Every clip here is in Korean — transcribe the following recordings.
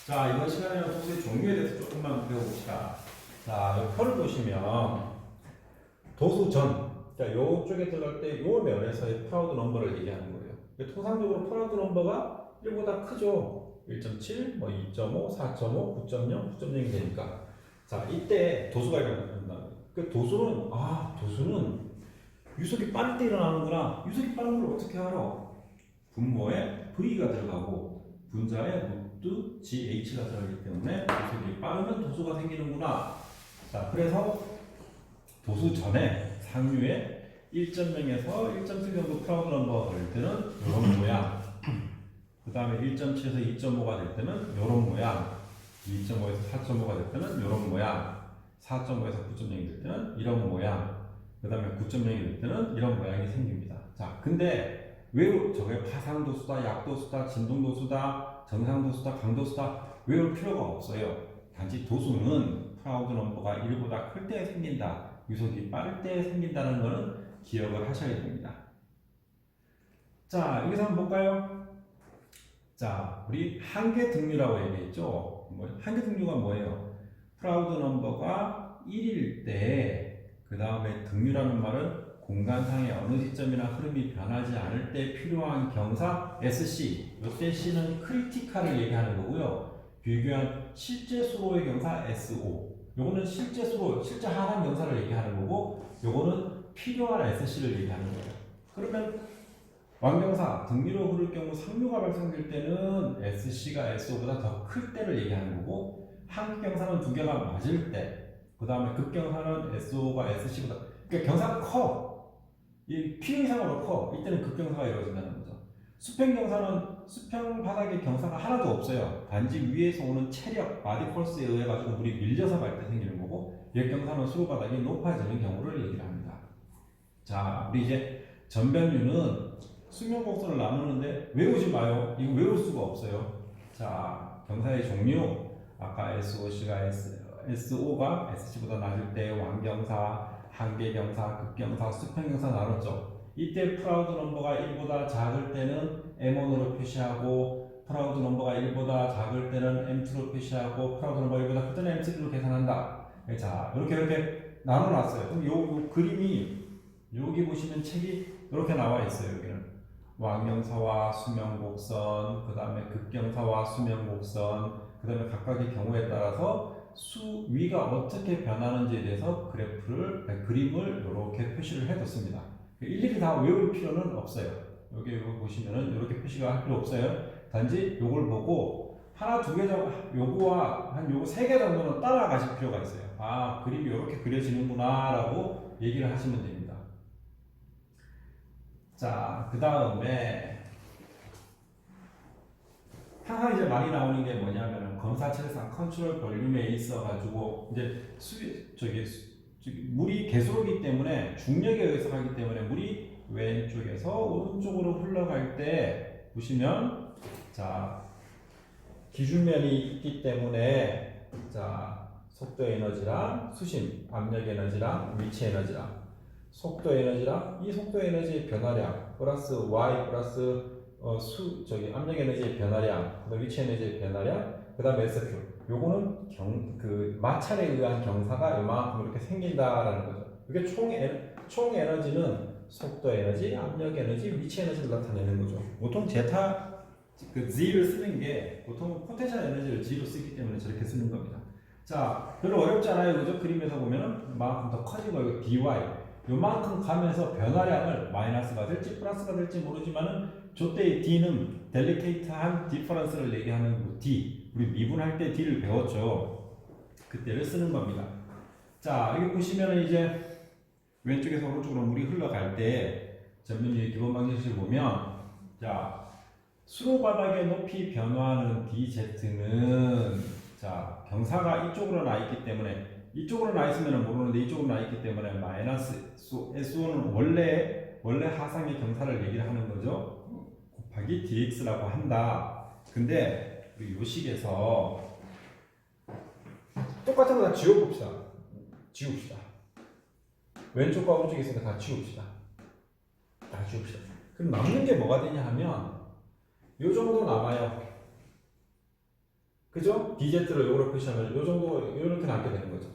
자, 이번 시간에는 도수의 종류에 대해서 조금만 배워봅시다. 자, 이 표를 보시면 도수전, 자, 요쪽에 들어갈 때 요 면에서의 프라우드 넘버를 얘기하는 거예요. 통상적으로 프라우드 넘버가 1보다 크죠. 1.7, 뭐 2.5, 4.5, 9.0, 9.0이 되니까. 자, 이때 도수가 일어난다. 그 도수는 유속이 빠를 때 일어나는구나. 유속이 빠른 걸 어떻게 알아? 분모에 V가 들어가고 분자에 루트 GH가 들어가기 때문에 유속이 빠르면 도수가 생기는구나. 자, 그래서 도수 전에 상류에 1.0에서 1.7 정도 프라우드 넘버가 될 때는 이런 모양, 그 다음에 1.7에서 2.5가 될 때는 이런 모양, 2.5에서 4.5가 될 때는 이런 모양, 4.5에서 9.0이 될 때는 이런 모양, 그 다음에 9.0이 될 때는 이런 모양이 생깁니다. 자, 근데 왜 저게 파상도수다, 약도수다, 진동도수다, 정상도수다, 강도수다 외울 필요가 없어요. 단지 도수는 프라우드 넘버가 1보다 클 때 생긴다, 유속이 빠를 때 생긴다는 것은 기억을 하셔야 됩니다. 자, 여기서 한번 볼까요? 자, 우리 한계 등류라고 얘기했죠. 한계 등류가 뭐예요? 프라우드 넘버가 1일 때, 그 다음에 등류라는 말은 공간상의 어느 시점이나 흐름이 변하지 않을 때 필요한 경사 SC, 이때 C는 크리티컬을 얘기하는 거고요. 비교한 실제 수로의 경사 SO, 요거는 실제 수로, 실제 하한 경사를 얘기하는 거고, 요거는 필요한 SC를 얘기하는 거예요. 그러면 완경사, 등위로 흐를 경우 상류가 발생될 때는 SC가 SO보다 더 클 때를 얘기하는 거고, 한경사는 두 개가 맞을 때, 그 다음에 극경사는 SO가 SC보다, 그러니까 경사가 커. 이 필요 이상으로 커. 이때는 극경사가 이루어진다는 거죠. 수평경사는 수평 바닥에 경사가 하나도 없어요. 단지 위에서 오는 체력, 바디 폴스에 의해 가지고 물이 밀려서 갈 때 생기는 거고, 역경사는 수로 바닥이 높아지는 경우를 얘기를 합니다. 자, 우리 이제 전변류는 수명 곡선을 나누는데 외우지 마요. 이거 외울 수가 없어요. 자, 경사의 종류, 아까 SO가 SC보다 낮을 때 완경사, 한계경사, 극경사, 수평경사 나눴죠. 이때 프라우드 넘버가 1보다 작을 때는 M1으로 표시하고, 프라우드 넘버가 1보다 작을 때는 M2로 표시하고, 프라우드 넘버가 1보다 클 때는 M3로 계산한다. 자, 이렇게 나눠놨어요. 그럼 요 그림이, 여기 보시면 책이 이렇게 나와 있어요. 여기는 완경사와 수명곡선, 그 다음에 극경사와 수명곡선, 그 다음에 각각의 경우에 따라서 위가 어떻게 변하는지에 대해서 그림을 이렇게 표시를 해뒀습니다. 일일이 다 외울 필요는 없어요. 여기 보시면은 이렇게 표시가 할 필요 없어요. 단지 요걸 보고 하나, 두 개 정도, 요거와 한 요거 세 개 정도는 따라가실 필요가 있어요. 아, 그림이 이렇게 그려지는구나 라고 얘기를 하시면 됩니다. 자, 그 다음에 항상 이제 많이 나오는 게 뭐냐면은 검사체상 컨트롤 볼륨에 있어가지고 이제 물이 계속이기 때문에 중력에 의해서 가기 때문에 물이 왼쪽에서 오른쪽으로 흘러갈 때 보시면, 자, 기준면이 있기 때문에, 자, 속도 에너지랑 수심, 압력 에너지랑 위치 에너지랑 속도 에너지랑 이 속도 에너지의 변화량 플러스 y 플러스 압력 에너지의 변화량, 그다음 위치 에너지의 변화량, 그다음 SQ. 요거는 그 마찰에 의한 경사가 요만큼 이렇게 생긴다라는 거죠. 이게 총 에너지는 속도 에너지, 압력 에너지, 위치 에너지를 나타내는 거죠. 보통 제타 그 G를 쓰는 게 보통 포텐셜 에너지를 G로 쓰기 때문에 저렇게 쓰는 겁니다. 자, 별로 어렵지 않아요, 그죠? 그림에서 보면은 이만큼 더 커지고 이거 dy. 요만큼 가면서 변화량을 마이너스가 될지 플러스가 될지 모르지만은 저때의 D는 델리케이트한 디퍼런스를 얘기하는 D, 우리 미분할 때 D를 배웠죠. 그때를 쓰는 겁니다. 자, 여기 보시면은 이제 왼쪽에서 오른쪽으로 물이 흘러갈 때 전면유의 기본 방정식을 보면, 자, 수로 바닥의 높이 변화하는 DZ는, 자, 경사가 이쪽으로 나 있기 때문에, 이쪽으로 나 있으면 모르는데 이쪽으로 나 있기 때문에 마이너스 SO는 원래 하상의 경사를 얘기를 하는 거죠. 곱하기 dx라고 한다. 근데 우리 요식에서 똑같은 거 다 지워봅시다. 왼쪽과 오른쪽에 있으니까 다 지웁시다. 그럼 남는 게 뭐가 되냐 하면 요 정도 남아요. 그죠? dz를 요거로 표시하면 요 정도 요렇게 남게 되는 거죠.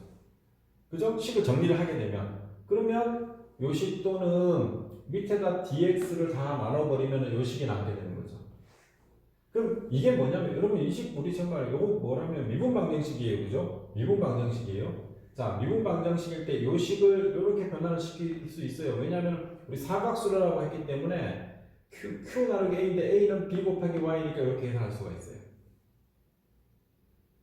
그죠? 식을 정리를 하게 되면 그러면 요 식 또는 밑에다 dx를 다 나눠버리면 요 식이 남게 되는 거죠. 그럼 이게 뭐냐면 여러분 이 식 우리 정말 요거 뭐라면 미분 방정식이에요. 그죠? 미분 방정식이에요. 자, 미분 방정식일 때 요 식을 요렇게 변화를 시킬 수 있어요. 왜냐하면 우리 사각수라고 했기 때문에 q 나누기 a인데 a는 b 곱하기 y니까 이렇게 계산할 수가 있어요.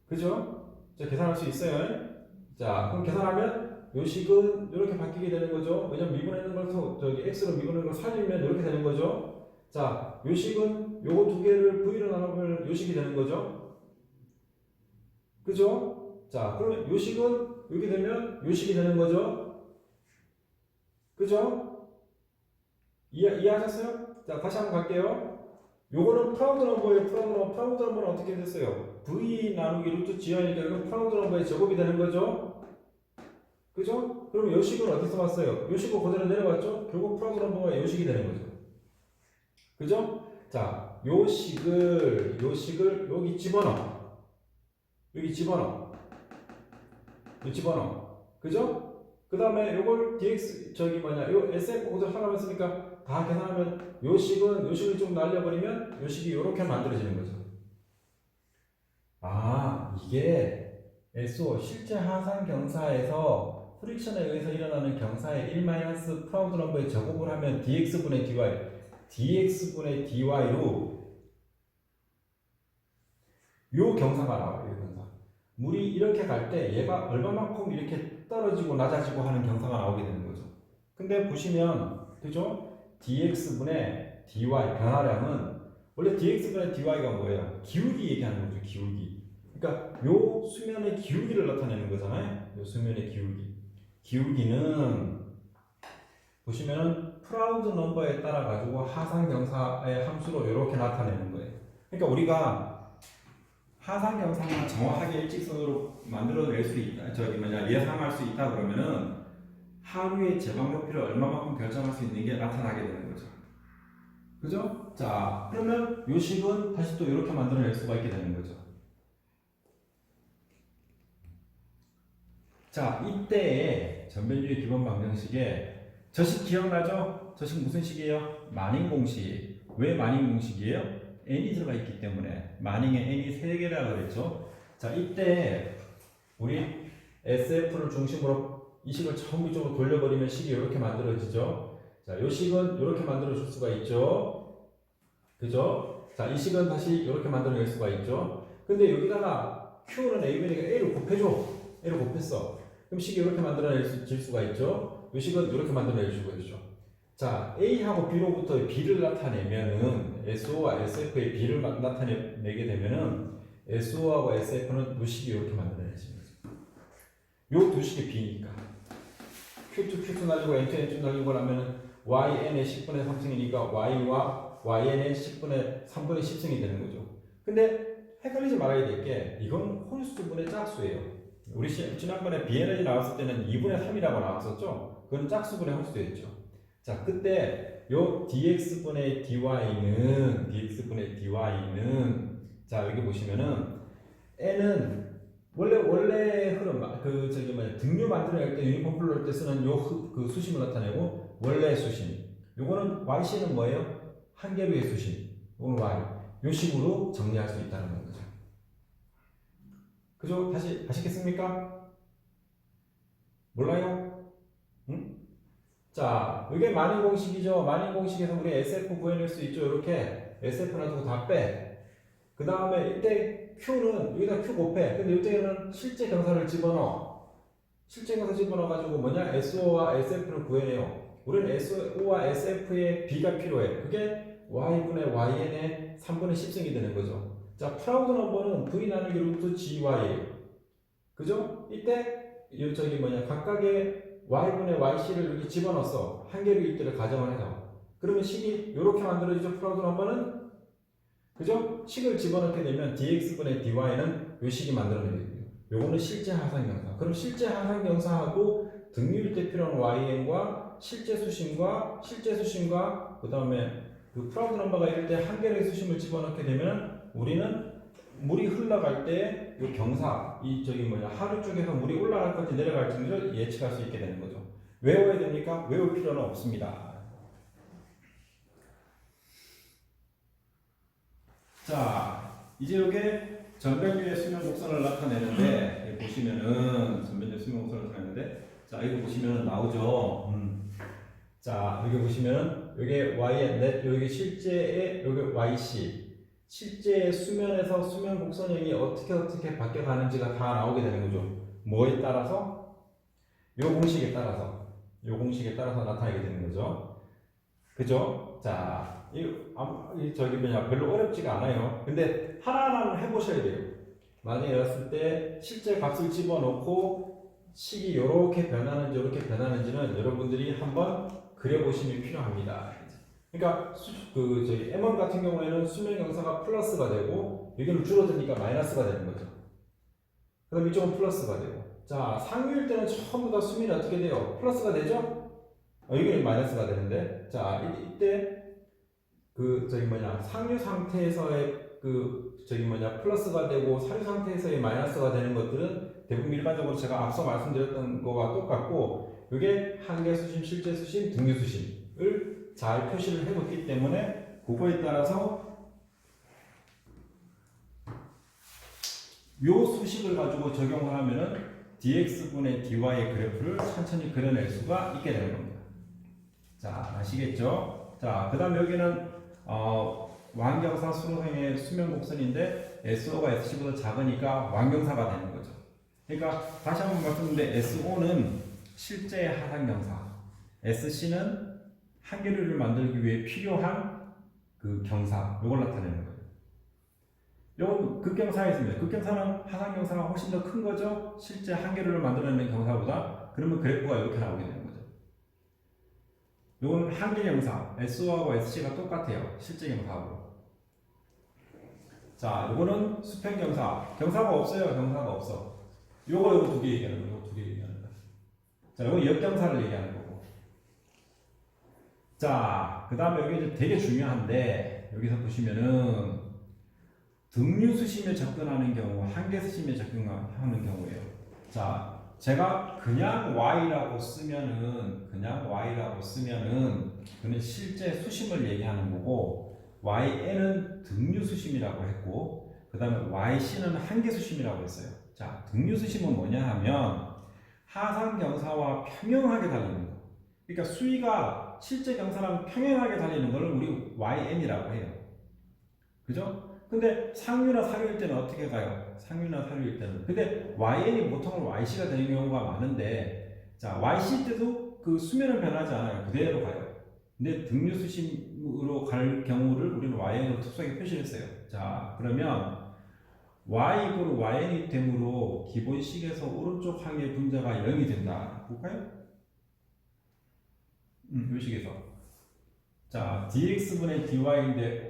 그죠? 자, 계산할 수 있어요. 자, 그럼 계산하면 요 식은 이렇게 바뀌게 되는 거죠. 왜냐면 미분했는 걸 저기 x로 미분하는 걸 살리면 이렇게 되는 거죠. 자, 요 식은 요거 두 개를 v로 나누면 요 식이 되는 거죠. 그죠? 자, 그러면 요 식은 이렇게 되면 요 식이 되는 거죠. 그죠? 이해하셨어요? 자, 다시 한번 갈게요. 요거는 프라우드 넘버예요. 프라우드 넘버는 어떻게 됐어요? v 나누기 루트 g이니까 이건 프라우드 넘버의 제곱이 되는 거죠. 그죠? 그럼 요 식은 어디서 왔어요? 요 식은 그대로 내려왔죠? 결국 프라우드 넘버가 요 식이 되는 거죠. 그죠? 자, 요 식을 여기 집어넣어. 여기 집어넣어. 그죠? 그 다음에 요걸 dx 요 sf 그대로 하라고 했으니까 다 계산하면 요 식을 좀 날려버리면 요 식이 요렇게 만들어지는 거죠. 아, 이게 SO 실제 하산 경사에서 프릭션에 의해서 일어나는 경사의 1- 프라우드 넘버에 제곱을 하면 dx분의 dy로 요 경사가 나와요. 요 경사. 물이 이렇게 갈 때 얘가 얼마만큼 이렇게 떨어지고 낮아지고 하는 경사가 나오게 되는 거죠. 근데 보시면 그죠? dx분의 dy 변화량은 원래 dx분의 dy가 뭐예요? 기울기 얘기하는 거죠. 기울기. 그러니까 요 수면의 기울기를 나타내는 거잖아요. 요 수면의 기울기. 기울기는 보시면은 프라우드 넘버에 따라 가지고 하산 경사의 함수로 이렇게 나타내는 거예요. 그러니까 우리가 하산 경사만 정확하게 일직선으로 만들어낼 수 있다. 예상할 수 있다 그러면은 하루의 제방 높이를 얼마만큼 결정할 수 있는 게 나타나게 되는 거죠. 그죠? 자, 그러면 요 식은 다시 또 이렇게 만들어낼 수가 있게 되는 거죠. 자, 이때의 전변주의 기본 방정식에 저 식 기억나죠? 저 식 무슨 식이에요? 마닝 공식. 왜 마닝 공식이에요? n이 들어가 있기 때문에 마닝에 n이 3개라고 그랬죠. 자, 이때 우리 SF를 중심으로 이 식을 전부 쪽으로 돌려버리면 식이 이렇게 만들어지죠. 자, 이 식은 이렇게 만들어줄 수가 있죠. 그죠? 자, 이 식은 다시 이렇게 만들어낼 수가 있죠. 근데 여기다가 Q는 A분에게 A를 곱해줘. A를 곱했어. 그럼 식이 이렇게 만들어질 수가 있죠. 이 식은 이렇게 만들어낼 수가 있죠. 자, A하고 B로부터 B를 나타내면은 SO와 SF의 B를 나타내게 되면은 SO하고 SF는 이 식이 이렇게 만들어내지는 거죠. 요 두 식이 B니까 Q2 날리고 N2 날리고 하면은 YN의 10분의 3승이니까 Y와 YN의 10분의 3분의 10승이 되는 거죠. 근데 헷갈리지 말아야 될 게 이건 홀수분의 짝수예요. 우리 지난번에 BN이 나왔을 때는 2분의 3이라고 나왔었죠. 그건 짝수분의 홀수였죠. 자, 그때 요 dx분의 dy는 자, 여기 보시면은 n은 원래 흐름 등류 만들어낼 때 유니폼 플로우 할 때 쓰는 그 수심을 나타내고 원래 수심. 요거는 yc는 뭐예요? 한 개로의 수심. 요거는 y. 요 식으로 정리할 수 있다는 거죠. 그죠? 다시 아시겠습니까? 몰라요? 응? 자, 이게 마닝 공식이죠. 마닝 공식에서 우리 SF 구해낼 수 있죠. 이렇게 SF 놔두고 다 빼. 그 다음에 이때 Q는 여기다 Q 곱해. 근데 이때는 실제 경사를 집어넣어. 실제 경사 집어넣어가지고 뭐냐? SO와 SF를 구해내요. 우리는 SO와 SF의 B가 필요해. 그게 Y분의 YN의 3분의 10승이 되는 거죠. 자, 프라우드 넘버는 V 나누기 루트 GY예요. 그죠? 이때 각각의 y분의 yc를 여기 집어넣어서 한 개로 이때를 가정을 해서 그러면 식이 이렇게 만들어지죠. 프라우드 넘버는 그죠? 식을 집어넣게 되면 dx분의 dy는 이 식이 만들어내거든요. 요거는 실제 하산 경사. 그럼 실제 하산 경사하고 등유일 때 필요한 yn과 실제 수심과 그 다음에 그 프라우드 넘버가 이럴 때 한 개의 수심을 집어넣게 되면 우리는 물이 흘러갈 때 이 경사, 이 저기 뭐냐 하류 쪽에서 물이 올라갈 건지 내려갈지를 예측할 수 있게 되는 거죠. 외워야 됩니까? 외울 필요는 없습니다. 자, 이제 이게 전변류의 수면 곡선을 나타내는데 여기 보시면은 전변류 수면 곡선을 나타내는데 자 이거 보시면은 나오죠. 자 여기 보시면은 여기 y의 넷 여기 실제의 여기 yc 실제 수면에서 수면 곡선형이 어떻게 바뀌어가는지가 다 나오게 되는 거죠. 뭐에 따라서? 요 공식에 따라서 나타나게 되는 거죠. 그죠? 자, 저기 뭐냐 별로 어렵지가 않아요. 근데 하나하나 해보셔야 돼요. 만약에 이랬을 때 실제 값을 집어넣고 식이 이렇게 변하는지 이렇게 변하는지는 여러분들이 한번 그려보시면 필요합니다. 그러니까 저희 M1 같은 경우에는 수면 경사가 플러스가 되고 여기는 줄어드니까 마이너스가 되는 거죠. 그럼 이쪽은 플러스가 되고 자 상류일 때는 전부 다 수면이 어떻게 돼요? 플러스가 되죠? 여기는 마이너스가 되는데 자 이때 상류 상태에서의 플러스가 되고 사류 상태에서의 마이너스가 되는 것들은 대부분 일반적으로 제가 앞서 말씀드렸던 거와 똑같고 이게 한계수심, 실제수심, 등류수심을 잘 표시를 해뒀기 때문에 그거에 따라서 요 수식을 가지고 적용을 하면은 dx분의 dy의 그래프를 천천히 그려낼 수가 있게 되는 겁니다. 자, 아시겠죠? 자, 그 다음 여기는 완경사 수능형의 수면 곡선인데 SO가 SC보다 작으니까 완경사가 되는 거죠. 그러니까 다시 한번 말씀드리는데 SO는 실제 하상경사, SC는 한계류를 만들기 위해 필요한 그 경사, 이걸 나타내는 거예요. 이건 극경사에 있습니다. 극경사는 하상경사가 훨씬 더 큰 거죠. 실제 한계류를 만들어내는 경사보다. 그러면 그래프가 이렇게 나오게 되는 거죠. 이건 한계경사, SO하고 SC가 똑같아요. 실제 경사하고. 자, 이거는 수평경사. 경사가 없어요. 경사가 없어. 요거 두 개 얘기하는 거예요. 요거 두 개 얘기하는 거예요. 자, 이거 역경사를 얘기하는 거고. 자, 그 다음에 여기 이제 되게 중요한데, 여기서 보시면은, 등류수심에 접근하는 경우, 한계수심에 접근하는 경우예요. 자, 제가 그냥 Y라고 쓰면은, 그는 실제 수심을 얘기하는 거고, YN은 등류수심이라고 했고, 그 다음에 YC는 한계수심이라고 했어요. 자, 등류수심은 뭐냐 하면, 하상경사와 평행하게 달리는 거. 그러니까 수위가 실제 경사랑 평행하게 달리는 걸 우리 YN이라고 해요. 그죠? 근데 상류나 사류일 때는 어떻게 가요? 근데 YN이 보통은 YC가 되는 경우가 많은데, 자, YC 때도 그 수면은 변하지 않아요. 그대로 가요. 근데 등류수심으로 갈 경우를 우리는 YN으로 특수하게 표시했어요. 자, 그러면 Y=YN이 되므로 기본식에서 오른쪽 항의 분자가 0이 된다. 볼까요? 이 식에서. 자, dx분의 dy인데,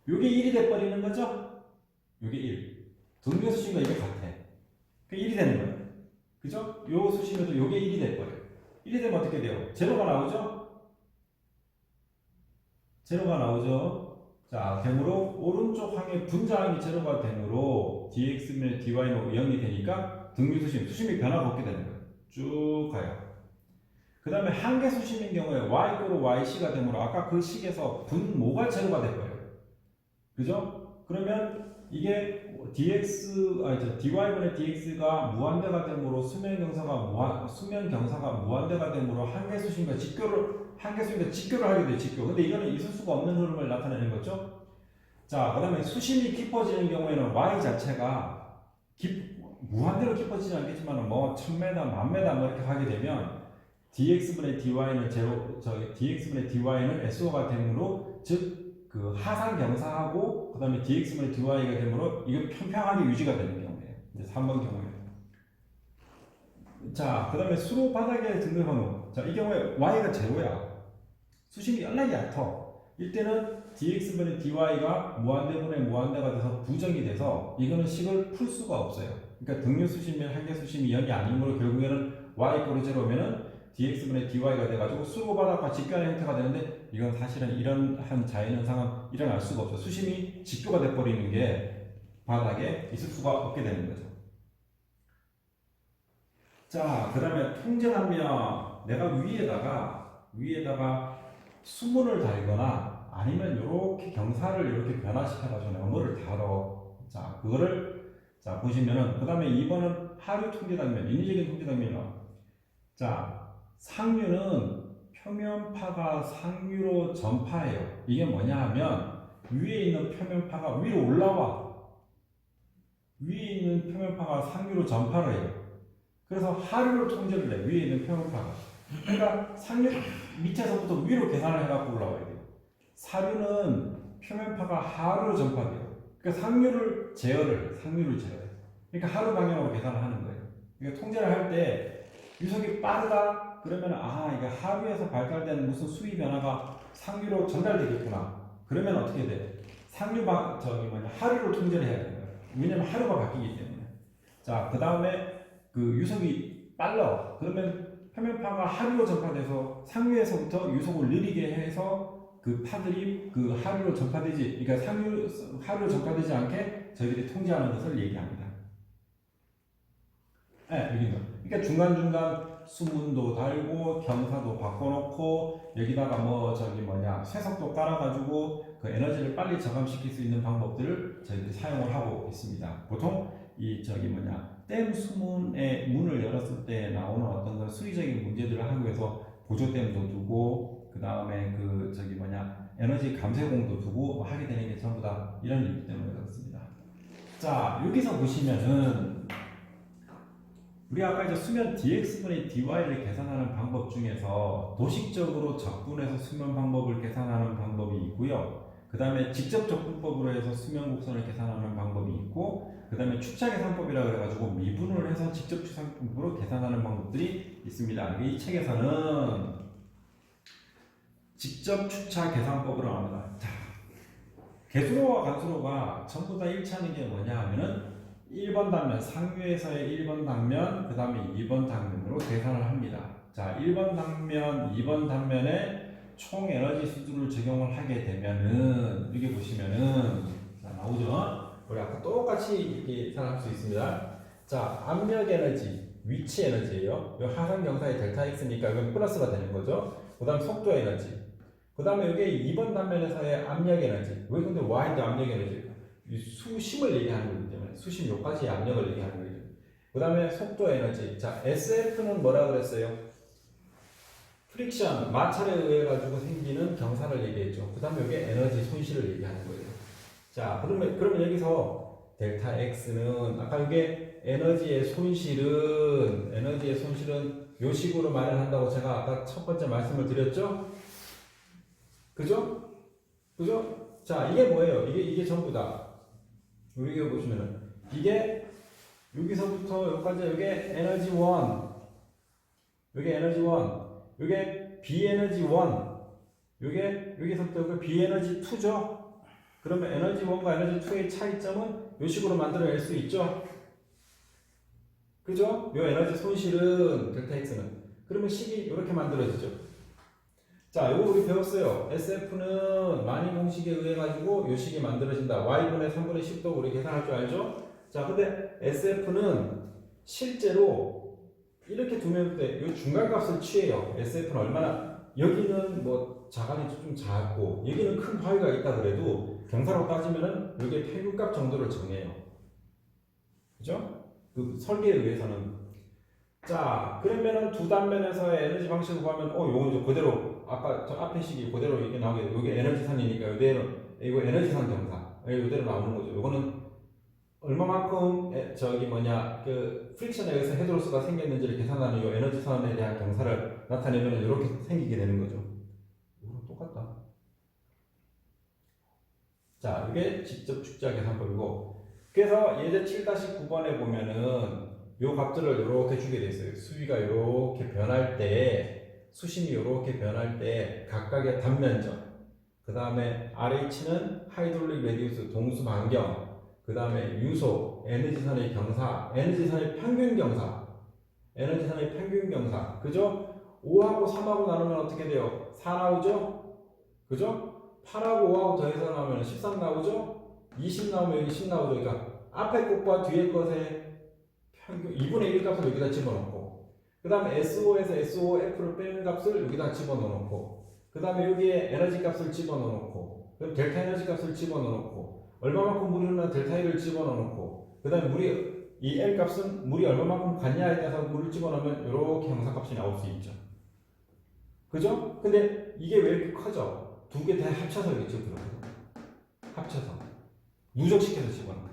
요게 1이 돼버리는 거죠? 요게 1. 등류수심과 이게 같아. 그 1이 되는 거예요. 그죠? 요 수심에도 요게 1이 돼버려요. 1이 되면 어떻게 돼요? 제로가 나오죠? 자, 되므로 오른쪽 항의 분자항이 제로가 되므로 dx분의 dy는 0이 되니까 등류수심, 수심이 변화가 없게 되는 거예요. 쭉 가요. 그 다음에 한계수심인 경우에 y=yc가 되므로 아까 그 식에서 분모가 제로가 돼버려요. 그죠? 그러면 이게 dy분의 dx가 무한대가 되므로 수면 경사가 무한대가 되므로 한계수심과 직교를 하게 돼요. 직교. 근데 이거는 있을 수가 없는 흐름을 나타내는 거죠. 자, 그 다음에 수심이 깊어지는 경우에는 y 자체가 무한대로 깊어지지 않겠지만 뭐 1000m, 1000m 뭐 이렇게 하게 되면 dx분의 dy는 SO가 되므로 즉 그 하상 경사하고 그 다음에 dx분의 dy가 되므로 이거 평평하게 유지가 되는 경우예요. 이제 3번 경우에는. 자, 그 다음에 수로 바닥에 등급번호. 자, 이 경우에 y가 제로야. 수심이 연락이 얕아. 이때는 dx분의 dy가 무한대분의 무한대가 돼서 부정이 돼서 이거는 식을 풀 수가 없어요. 그러니까 등류수심이나 한계수심이 0이 아니므로 결국에는 y=0면은 dx분의 dy가 돼가지고 수로바닥과 직변의 형태가 되는데 이건 사실은 이런 한 자연현상은 일어날 수가 없죠. 수심이 직교가 돼버리는 게 바닥에 있을 수가 없게 되는 거죠. 자, 그 다음에 통제하면 내가 위에다가 수문을 달거나 아니면 이렇게 경사를 이렇게 변화시켜가지고 내가 뭐를 달어. 자, 그거를 자 보시면은 그 다음에 2번은 하류 통제 단면, 인위적인 통제 단면이요. 자, 상류는 표면파가 상류로 전파해요. 이게 뭐냐 하면 위에 있는 표면파가 위로 올라와. 위에 있는 표면파가 상류로 전파를 해요. 그래서 하류로 통제를 해. 위에 있는 표면파가. 그러니까 상류 밑에서부터 위로 계산을 해갖고 올라와야 돼요. 사류는 표면파가 하류로 전파돼요. 그러니까 상류를 제어해. 그러니까 하류 방향으로 계산을 하는 거예요. 그러니까 통제를 할 때 유속이 빠르다 그러면 이게 하류에서 발달된 무슨 수위 변화가 상류로 전달되겠구나. 그러면 어떻게 돼? 하류로 통제를 해야 돼요. 왜냐면 하류가 바뀌기 때문에. 자, 그 다음에 그 유속이 빨라. 그러면 표면파가 하류로 전파돼서 상류에서부터 유속을 느리게 해서 그 파들이 그 하류로 전파되지, 그러니까 하류로 전파되지 않게 저희들이 통제하는 것을 얘기합니다. 네, 여기는. 그러니까 중간중간 수문도 달고 경사도 바꿔놓고 여기다가 쇠석도 깔아가지고 그 에너지를 빨리 저감시킬 수 있는 방법들을 저희들이 사용을 하고 있습니다. 보통 댐 수문의 문을 열었을 때 나오는 어떤 그런 수리적인 문제들을 하기 위해서 보조댐도 두고 그 다음에 에너지 감쇄공도 두고 하게 되는 게 전부 다 이런 이유 때문에 그렇습니다. 자, 여기서 보시면은 우리 아까 이제 수면 dx분의 dy를 계산하는 방법 중에서 도식적으로 적분해서 수면 방법을 계산하는 방법이 있고요. 그 다음에 직접 적분법으로 해서 수면 곡선을 계산하는 방법이 있고, 그 다음에 축차 계산법이라고 해가지고 미분을 해서 직접 추상법으로 계산하는 방법들이 있습니다. 이 책에서는 직접 축차 계산법으로 합니다. 자, 개수로와 간수로가 전부 다 일치하는 게 뭐냐 하면은 1번 단면, 상류에서의 1번 단면, 그 다음에 2번 단면으로 계산을 합니다. 자, 1번 단면, 2번 단면에 총 에너지 수준을 적용을 하게 되면은, 여기 보시면은, 자, 나오죠? 우리 아까 똑같이 계산할 수 있습니다. 자, 압력 에너지, 위치 에너지예요. 이 하산 경사의 델타 X니까 이건 플러스가 되는 거죠. 그 다음 속도 에너지. 그 다음에 여기 2번 단면에서의 압력 에너지. 왜 근데 Y인데 압력 에너지? 수심을 얘기하는 거기 때문에 수심 요까지의 압력을 얘기하는 거죠. 그 다음에 속도 에너지. 자, SF는 뭐라 그랬어요? 프릭션, 마찰에 의해 가지고 생기는 경사를 얘기했죠. 그 다음에 여기 에너지 손실을 얘기하는 거예요. 자, 그러면 여기서 델타 X는 아까 이게 에너지의 손실은 요 식으로 마련한다고 제가 아까 첫 번째 말씀을 드렸죠? 그죠? 자, 이게 뭐예요? 이게 전부 다. 여기 보시면은 이게 여기서부터 여기까지 이게 에너지 1, 이게 에너지 1, 이게 비에너지 1, 여기서부터 여기 비에너지 2죠. 그러면 에너지 1과 에너지 2의 차이점은 이 식으로 만들어낼 수 있죠. 그죠? 요 에너지 손실은 델타 X는 그러면 식이 이렇게 만들어지죠. 자, 요거 우리 배웠어요. SF는 만인 공식에 의해 가지고 요 식이 만들어진다. Y분의 3분의 10도 우리 계산할 줄 알죠? 자, 근데 SF는 실제로 이렇게 두면 돼. 요 중간값을 취해요. SF는 얼마나, 여기는 자간이 좀 작고 여기는 큰 파이가 있다 그래도 경사로 따지면은 이게 평균값 정도를 정해요. 그죠? 그 설계에 의해서는. 자, 그러면은 두 단면에서의 에너지 방식을 구하면 요거 이제 그대로 아까 저 앞에 식이 그대로 이게 나오게 돼요. 이게 에너지선이니까 이대로 이거 에너지선 경사 이대로 나오는 거죠. 요거는 얼마만큼 그 프릭션에 의해서 헤드로스가 생겼는지를 계산하는 요 에너지선에 대한 경사를 나타내면 이렇게 생기게 되는 거죠. 이거랑 똑같다. 자, 이게 직접 축자 계산법이고, 그래서 예제 7-9번에 보면은 요 값들을 이렇게 주게 돼 있어요. 수위가 이렇게 변할 때, 수심이 이렇게 변할 때 각각의 단면적, 그 다음에 RH는 하이드롤릭 레디우스 동수 반경, 그 다음에 유소, 에너지선의 경사, 에너지선의 평균 경사, 그죠? 5하고 3하고 나누면 어떻게 돼요? 4 나오죠? 그죠? 8하고 5하고 더해서 나오면 13 나오죠? 20 나오면 여기 10 나오죠? 그러니까 앞에 것과 뒤에 것의 평균 2분의 1 값을 여기다 집어넣고 그 다음에 SO에서 SOF를 빼는 값을 여기다 집어넣고 그 다음에 여기에 에너지 값을 집어넣고 그럼 델타 에너지 값을 집어넣고 얼마만큼 물이 흐르나 델타 E를 집어넣고 그 다음에 이 L 값은 물이 얼마만큼 갔냐에 따라서 물을 집어넣으면 이렇게 형사값이 나올 수 있죠. 그죠? 근데 이게 왜 이렇게 커져? 두 개 다 합쳐서 이렇게 들어가요. 합쳐서 누적시켜서 집어넣는 거.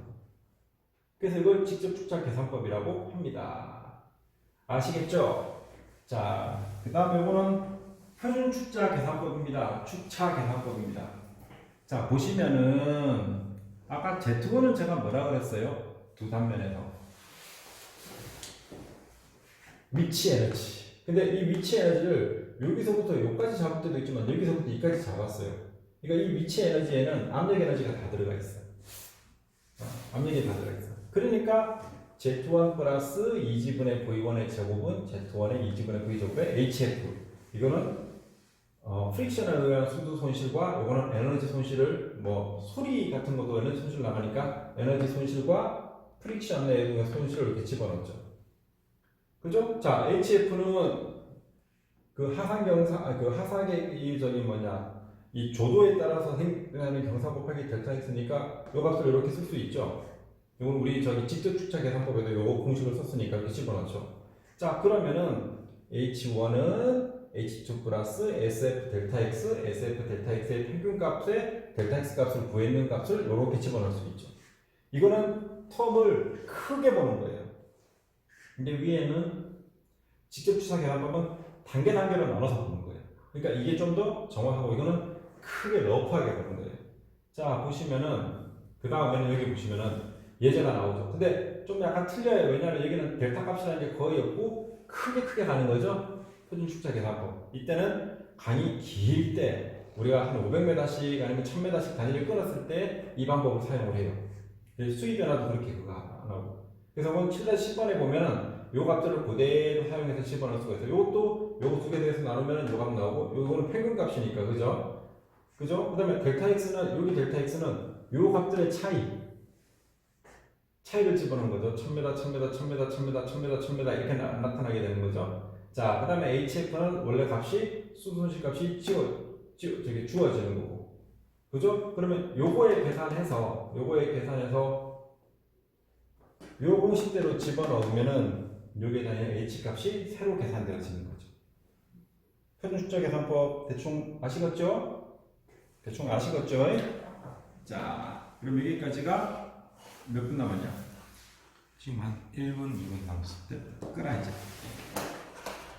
그래서 이걸 직접 축차 계산법이라고 합니다. 아시겠죠? 자, 그 다음에 이거는 표준 축자 계산법입니다. 축차 계산법입니다. 자, 보시면은 아까 Z1은 제가 뭐라 그랬어요? 두 단면에서 위치 에너지. 근데 이 위치 에너지를 여기서부터 여기까지 잡을 때도 있지만 여기서부터 여기까지 잡았어요. 그러니까 이 위치 에너지에는 압력 에너지가 다 들어가 있어요. 압력이 다 들어가 있어요. 그러니까 Z1 플러스 2지분의 V1의 제곱은 Z1의 2지분의 V 제곱의 HF. 이거는 프릭션에 의한 수도 손실과 이거는 에너지 손실을 뭐 소리 같은 것도 에너지 손실 나가니까 에너지 손실과 프릭션에 의한 손실을 이렇게 집어넣죠. 그죠? 자, HF는 그 하상의 이 조도에 따라서 생겨나는 경사 곱하기 델타 X니까 이 값을 이렇게 쓸 수 있죠. 이건 우리 직접 축차 계산법에도 이 공식을 썼으니까 이렇게 집어넣죠. 자, 그러면은 H1은 H2 플러스 SF 델타 X, SF 델타 X의 평균값에 델타 X 값을 구했는 값을 이렇게 집어넣을 수 있죠. 이거는 텀을 크게 보는 거예요. 근데 위에는 직접 추사 계산법은 단계로 나눠서 보는 거예요. 그러니까 이게 좀 더 정확하고 이거는 크게 러프하게 보는 거예요. 자, 보시면은 그 다음에는 여기 보시면은 예제가 나오죠. 근데 좀 약간 틀려요. 왜냐하면 여기는 델타 값이라는 게 거의 없고 크게 가는 거죠. 표준 축자 계산법. 이때는 강이 길 때 우리가 한 500m씩 아니면 1000m씩 단위를 끊었을 때 이 방법을 사용을 해요. 수위 변화도 그렇게 그거 안 하고. 그래서 7-10번에 보면은 요 값들을 그대로 사용해서 집어넣을 수가 있어요. 요것도 요거 두 개 더해서 나누면 요 값 나오고 요거는 평균 값이니까 그죠? 그죠? 그 다음에 델타 X는 여기 델타 X는 요 값들의 차이를 집어넣은 거죠. 1000m, 1000m, 1000m, 1000m, 1000m, 1000m 이렇게 나타나게 되는 거죠. 자, 그 다음에 HF는 원래 값이 수손실 값이 주어지는 거고. 그죠? 그러면 요거에 계산해서 요 공식대로 집어넣으면은 요게 대한 H 값이 새로 계산되어지는 거죠. 표준 축자 계산법 대충 아시겠죠? 자, 그럼 여기까지가 몇 분 남았냐? 지금 한 1분, 2분 남았을 때 끄라 이제.